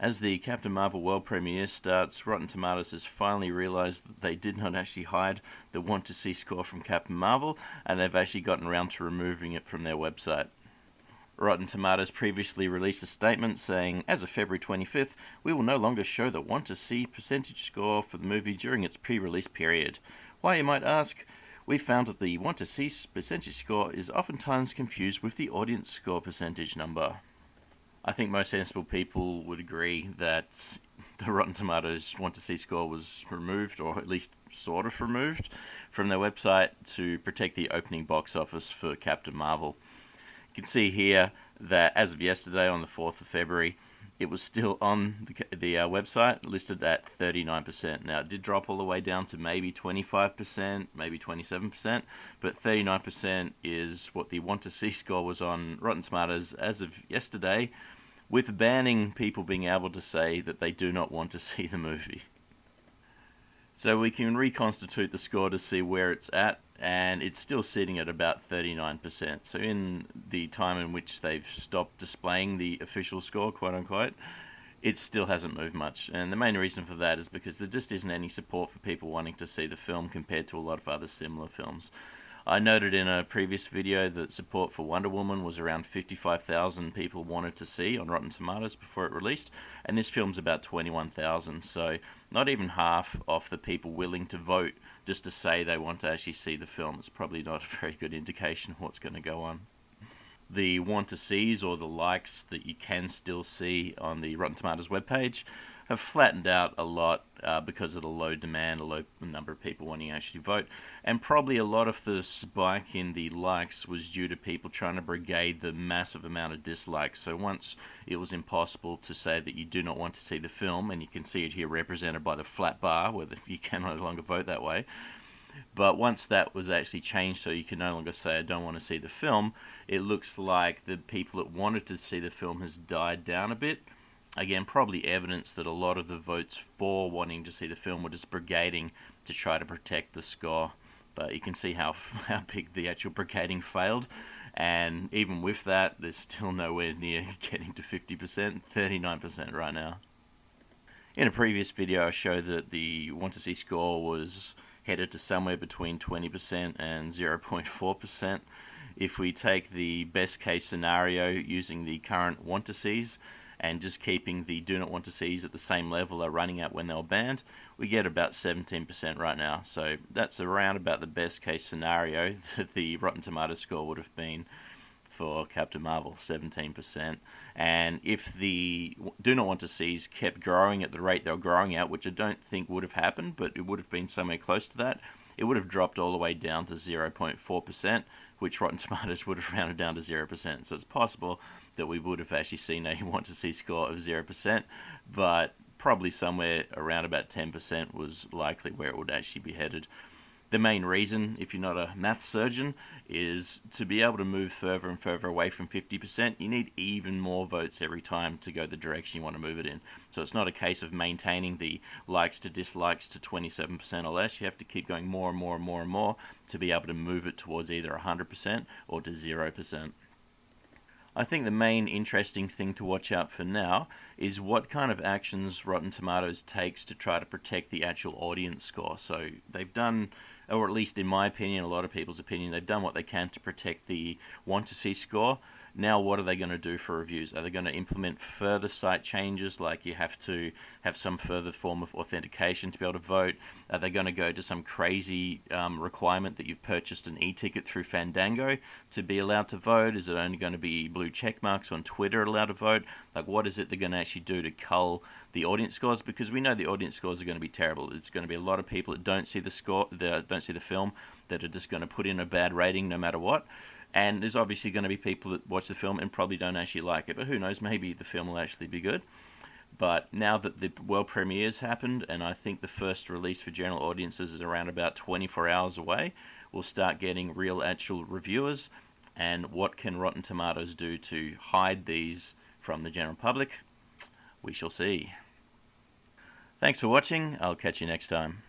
As the Captain Marvel world premiere starts, Rotten Tomatoes has finally realised that they did not actually hide the want-to-see score from Captain Marvel, and they've actually gotten around to removing it from their website. Rotten Tomatoes previously released a statement saying, as of February 25th, we will no longer show the want-to-see percentage score for the movie during its pre-release period. Why, you might ask? We found that the want-to-see percentage score is oftentimes confused with the audience score percentage number. I think most sensible people would agree that the Rotten Tomatoes want-to-see score was removed, or at least sort of removed, from their website to protect the opening box office for Captain Marvel. You can see here that as of yesterday, on the 4th of February, it was still on the website, listed at 39%. Now, it did drop all the way down to maybe 25%, maybe 27%, but 39% is what the want-to-see score was on Rotten Tomatoes as of yesterday, with banning people being able to say that they do not want to see the movie. So we can reconstitute the score to see where it's at, and it's still sitting at about 39%. So in the time in which they've stopped displaying the official score, quote unquote, it still hasn't moved much. And the main reason for that is because there just isn't any support for people wanting to see the film compared to a lot of other similar films. I noted in a previous video that support for Wonder Woman was around 55,000 people wanted to see on Rotten Tomatoes before it released, and this film's about 21,000, so not even half of the people willing to vote just to say they want to actually see the film. It's probably not a very good indication of what's going to go on. The want-to-sees, or the likes that you can still see on the Rotten Tomatoes webpage, have flattened out a lot because of the low demand, a low number of people wanting to actually vote, and probably a lot of the spike in the likes was due to people trying to brigade the massive amount of dislikes. So once it was impossible to say that you do not want to see the film, and you can see it here represented by the flat bar where you can no longer vote that way, but once that was actually changed so you can no longer say I don't want to see the film, it looks like the people that wanted to see the film has died down a bit. Again, probably evidence that a lot of the votes for wanting to see the film were just brigading to try to protect the score. But you can see how big the actual brigading failed. And even with that, there's still nowhere near getting to 50%, 39% right now. In a previous video, I showed that the want-to-see score was headed to somewhere between 20% and 0.4%. If we take the best case scenario using the current want-to-sees, and just keeping the do not want to sees at the same level they're running at when they were banned, we get about 17% right now. So that's around about the best case scenario that the Rotten Tomatoes score would have been for Captain Marvel, 17%. And if the do not want to sees kept growing at the rate they were growing at, which I don't think would have happened, but it would have been somewhere close to that, it would have dropped all the way down to 0.4%, which Rotten Tomatoes would have rounded down to 0%. So it's possible that we would have actually seen a want-to-see score of 0%, but probably somewhere around about 10% was likely where it would actually be headed. The main reason, if you're not a math surgeon, is to be able to move further and further away from 50%, you need even more votes every time to go the direction you want to move it in. So it's not a case of maintaining the likes to dislikes to 27% or less. You have to keep going more and more and more and more to be able to move it towards either 100% or to 0%. I think the main interesting thing to watch out for now is what kind of actions Rotten Tomatoes takes to try to protect the actual audience score. So they've done, or at least in my opinion, a lot of people's opinion, they've done what they can to protect the want-to-see score. Now what are they going to do for reviews? Are they going to implement further site changes, like you have to have some further form of authentication to be able to vote? Are they going to go to some crazy requirement that you've purchased an e-ticket through Fandango to be allowed to vote? Is it only going to be blue check marks on Twitter allowed to vote? Like, what is it they're going to actually do to cull the audience scores? Because we know the audience scores are going to be terrible. It's going to be a lot of people that don't see the film, that are just going to put in a bad rating no matter what. And there's obviously going to be people that watch the film and probably don't actually like it. But who knows, maybe the film will actually be good. But now that the world premiere's happened, and I think the first release for general audiences is around about 24 hours away, we'll start getting real actual reviewers. And what can Rotten Tomatoes do to hide these from the general public? We shall see. Thanks for watching. I'll catch you next time.